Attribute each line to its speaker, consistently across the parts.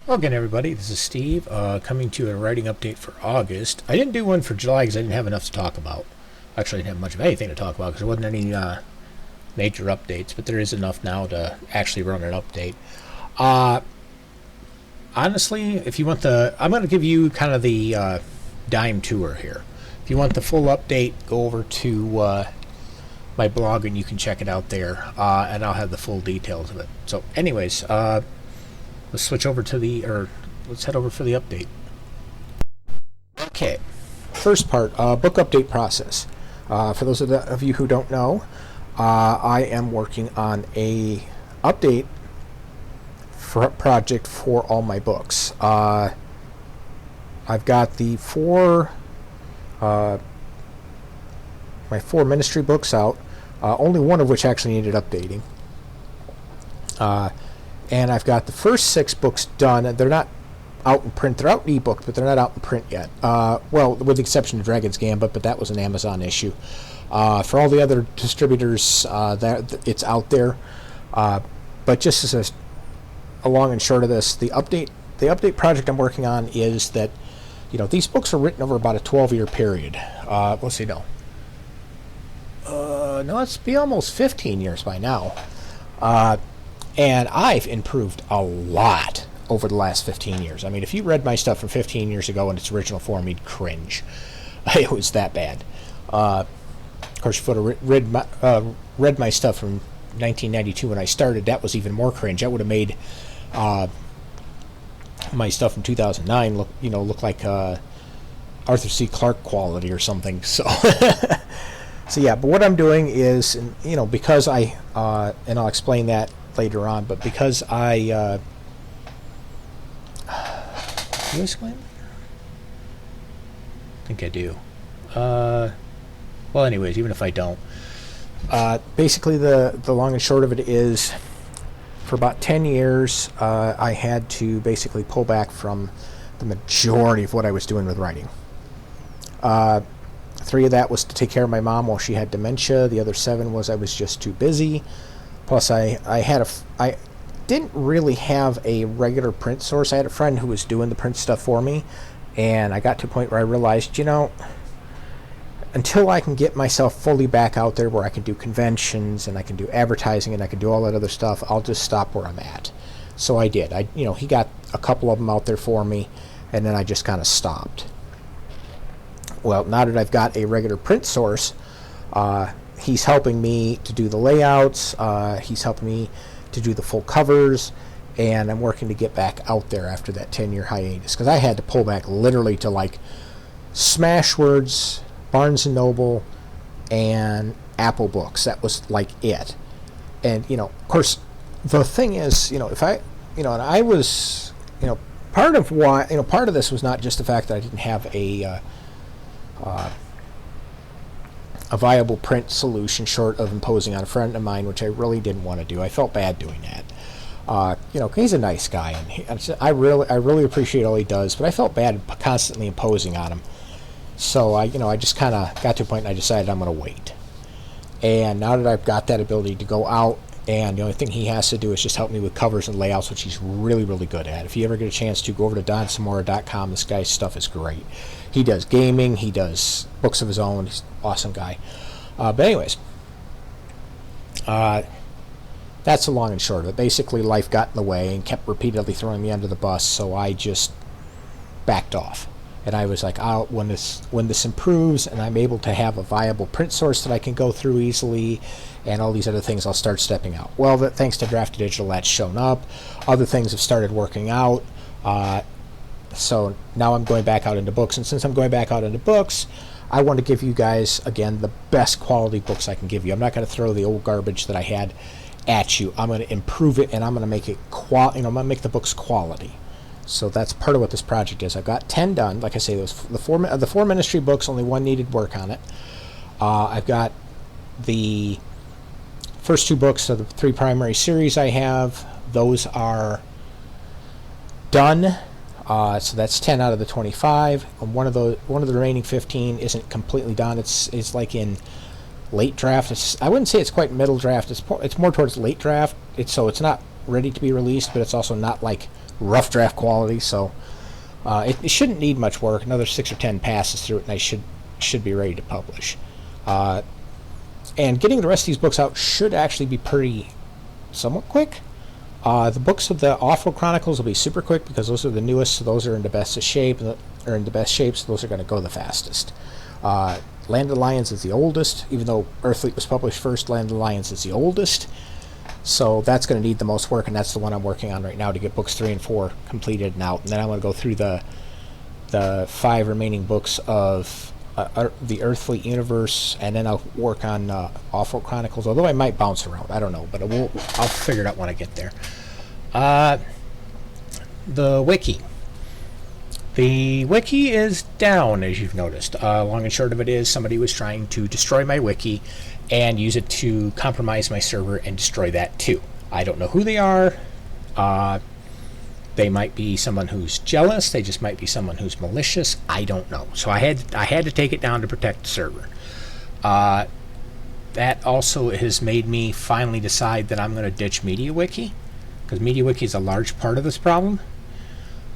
Speaker 1: Well, again, everybody, this is Steve, coming to you a writing update for August. I didn't do one for July because I didn't have enough to talk about. Actually, I didn't have much of anything to talk about because there wasn't any major updates, but there is enough now to actually run an update. Honestly, if you want I'm going to give you kind of the dime tour here. If you want the full update, go over to my blog and you can check it out there, and I'll have the full details of it. So, anyways, let's switch over to let's head over for the update. Okay, first part, book update process. For those of you who don't know, I am working on a update project for all my books. I've got the my four ministry books out, only one of which actually needed updating. And I've got the first 6 books done, and they're not out in print. They're out in ebook, but they're not out in print yet. Well, with the exception of Dragon's Gambit, but that was an Amazon issue. For all the other distributors, it's out there. But just as a long and short of this, the update project I'm working on is that, these books are written over about a 12-year period. Let's see, no, it's be almost 15 years by now. And I've improved a lot over the last 15 years. I mean, if you read my stuff from 15 years ago in its original form, you'd cringe. It was that bad. Of course, if you would have read my stuff from 1992 when I started, that was even more cringe. That would have made my stuff from 2009 look like Arthur C. Clarke quality or something. So, so yeah. But what I'm doing is, because and I'll explain that later on, but because do you explain? I think I do. Well, anyways, even if I don't, basically the long and short of it is, for about 10 years, I had to basically pull back from the majority of what I was doing with writing. 3 of that was to take care of my mom while she had dementia. The other 7 was I was just too busy. Plus, I didn't really have a regular print source. I had a friend who was doing the print stuff for me, and I got to a point where I realized, until I can get myself fully back out there where I can do conventions and I can do advertising and I can do all that other stuff, I'll just stop where I'm at. So I did. He got a couple of them out there for me, and then I just kind of stopped. Well, now that I've got a regular print source, he's helping me to do the layouts, he's helping me to do the full covers, and I'm working to get back out there after that 10-year hiatus, because I had to pull back literally to Smashwords, Barnes & Noble, and Apple Books. That was it. And, of course, the thing is, if I, and I was, part of why, part of this was not just the fact that I didn't have a viable print solution short of imposing on a friend of mine, which I really didn't want to do. I felt bad doing that. He's a nice guy, and I really appreciate all he does, but I felt bad constantly imposing on him. So I just kind of got to a point and I decided I'm going to wait. And now that I've got that ability to go out, and the only thing he has to do is just help me with covers and layouts, which he's really, really good at. If you ever get a chance to, go over to donsamora.com. This guy's stuff is great. He does gaming. He does books of his own. He's an awesome guy. But anyways, that's the long and short of it. Basically, life got in the way and kept repeatedly throwing me under the bus, so I just backed off. And I was like, when this improves and I'm able to have a viable print source that I can go through easily and all these other things, I'll start stepping out. Well, thanks to Draft Digital, that's shown up. Other things have started working out. So now I'm going back out into books. And since I'm going back out into books, I want to give you guys, again, the best quality books I can give you. I'm not going to throw the old garbage that I had at you. I'm going to improve it, and I'm going to make it I'm going to make the books quality. So that's part of what this project is. I've got 10 done. Like I say, the four ministry books, only 1 needed work on it. I've got the first 2 books of the 3 primary series I have. Those are done. So that's 10 out of the 25. And one of the remaining 15 isn't completely done. It's like in late draft. I wouldn't say it's quite middle draft. It's more towards late draft. It's not ready to be released, but it's also not rough draft quality, so it shouldn't need much work. Another 6 or 10 passes through it, and I should be ready to publish. And getting the rest of these books out should actually be pretty somewhat quick. The books of the Off-World Chronicles will be super quick because those are the newest, so those are in the best shape, so those are going to go the fastest. Land of the Lions is the oldest, even though Earthfleet was published first. Land of the Lions is the oldest, so that's going to need the most work, and that's the one I'm working on right now to get books 3 and 4 completed and out. And then I'm going to go through the 5 remaining books of the Earthfleet universe, and then I'll work on Off-World Chronicles, although I might bounce around. I don't know, but I'll figure it out when I get there. The wiki. The wiki is down, as you've noticed. Long and short of it is somebody was trying to destroy my wiki and use it to compromise my server and destroy that too. I don't know who they are. They might be someone who's jealous. They just might be someone who's malicious. I don't know. So I had to take it down to protect the server. That also has made me finally decide that I'm going to ditch MediaWiki, because MediaWiki is a large part of this problem.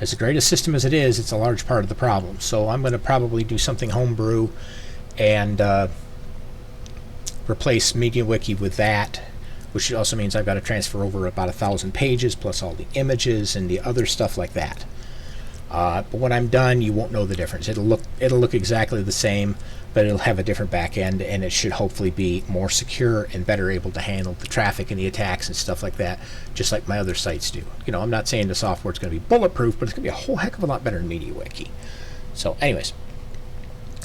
Speaker 1: As great a system as it is, it's a large part of the problem. So I'm going to probably do something homebrew and replace MediaWiki with that, which also means I've got to transfer over about 1,000 pages plus all the images and the other stuff like that. But when I'm done, you won't know the difference. It'll look exactly the same, but it'll have a different back end, and it should hopefully be more secure and better able to handle the traffic and the attacks and stuff like that, just like my other sites do. You know, I'm not saying the software's going to be bulletproof, but it's going to be a whole heck of a lot better than MediaWiki. So, anyways,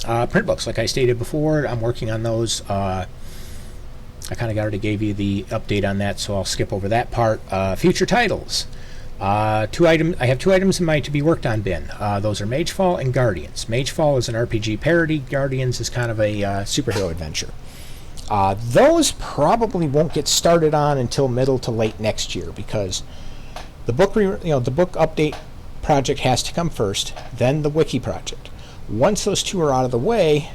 Speaker 1: print books, like I stated before, I'm working on those. I kind of already gave you the update on that, so I'll skip over that part. Future titles. I have 2 items in my to be worked on bin. Those are Magefall and Guardians. Magefall is an RPG parody. Guardians is kind of a superhero adventure. Those probably won't get started on until middle to late next year, because the book update project has to come first, then the wiki project. Once those 2 are out of the way,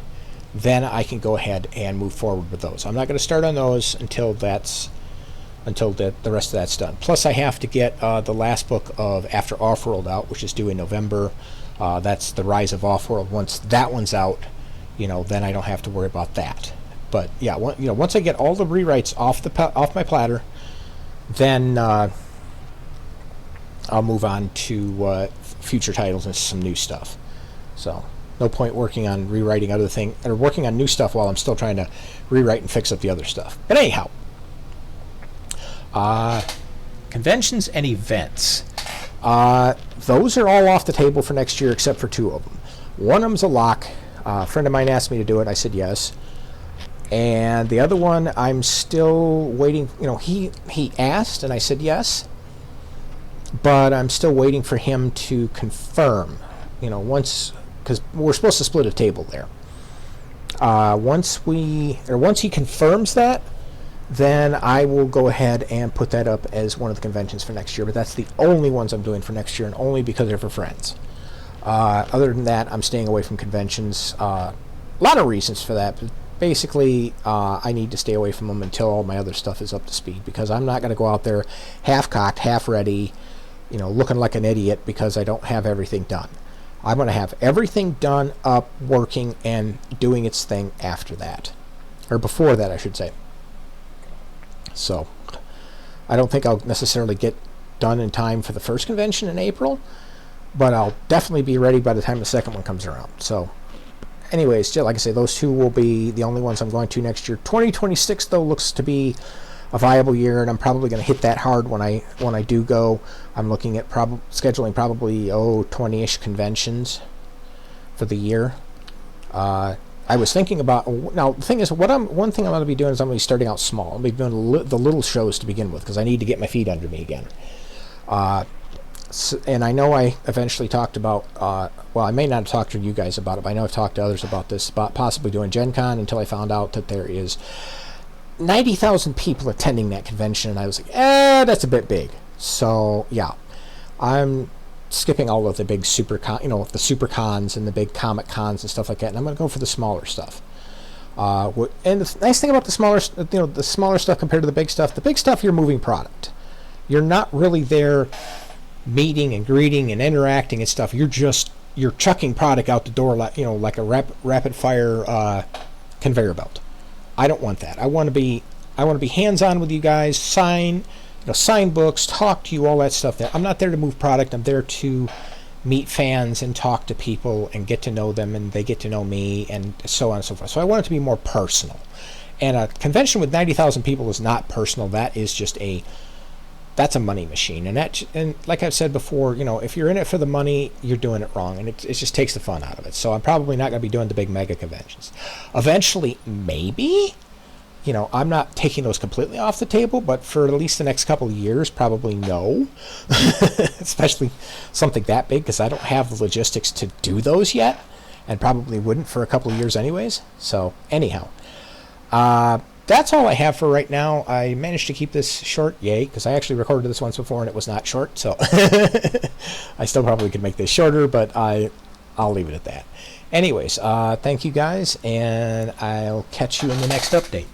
Speaker 1: then I can go ahead and move forward with those. I'm not going to start on those until the rest of that's done. Plus, I have to get the last book of After Offworld out, which is due in November. That's The Rise of Offworld. Once that one's out, then I don't have to worry about that. But yeah, once I get all the rewrites off my platter, then I'll move on to future titles and some new stuff. So no point working on rewriting working on new stuff while I'm still trying to rewrite and fix up the other stuff. But anyhow, conventions and events. Those are all off the table for next year except for 2 of them. One of them's a lock. A friend of mine asked me to do it. I said yes. And the other one, I'm still waiting. He asked, and I said yes. But I'm still waiting for him to confirm. Because we're supposed to split a table there. Once he confirms that, then I will go ahead and put that up as one of the conventions for next year. But that's the only ones I'm doing for next year, and only because they're for friends. Other than that, I'm staying away from conventions. A lot of reasons for that, but basically I need to stay away from them until all my other stuff is up to speed, because I'm not going to go out there half-cocked, half-ready, looking like an idiot because I don't have everything done. I'm going to have everything done, up, working, and doing its thing after that. Or before that, I should say. So, I don't think I'll necessarily get done in time for the first convention in April, but I'll definitely be ready by the time the second one comes around. So, anyways, like I say, those 2 will be the only ones I'm going to next year. 2026, though, looks to be a viable year, and I'm probably going to hit that hard when I do go. I'm looking at scheduling probably 20-ish conventions for the year. I was thinking about, now the thing is, one thing I'm going to be doing is I'm going to be starting out small. I'll be doing the little shows to begin with, because I need to get my feet under me again. And I know I eventually talked about, I may not have talked to you guys about it, but I know I've talked to others about this, about possibly doing Gen Con, until I found out that there is 90,000 people attending that convention, and I was like, that's a bit big. So, yeah, I'm skipping all of the big the super cons and the big comic cons and stuff like that, and I'm going to go for the smaller stuff. And the nice thing about the smaller stuff compared to the big stuff, you're moving product. You're not really there meeting and greeting and interacting and stuff. You're chucking product out the door like, like a rapid fire conveyor belt. I don't want that. I want to be hands on with you guys, sign books, talk to you, all that stuff. I'm not there to move product. I'm there to meet fans and talk to people and get to know them, and they get to know me, and so on and so forth. So I want it to be more personal. And a convention with 90,000 people is not personal. That is just that's a money machine. And like I've said before, if you're in it for the money, you're doing it wrong, and it just takes the fun out of it. So I'm probably not going to be doing the big mega conventions. Eventually, maybe. I'm not taking those completely off the table, but for at least the next couple of years, probably no. Especially something that big, because I don't have the logistics to do those yet, and probably wouldn't for a couple of years anyways. So anyhow, that's all I have for right now. I managed to keep this short, yay, because I actually recorded this once before and it was not short, so I still probably could make this shorter, but I'll leave it at that. Anyways, thank you guys, and I'll catch you in the next update.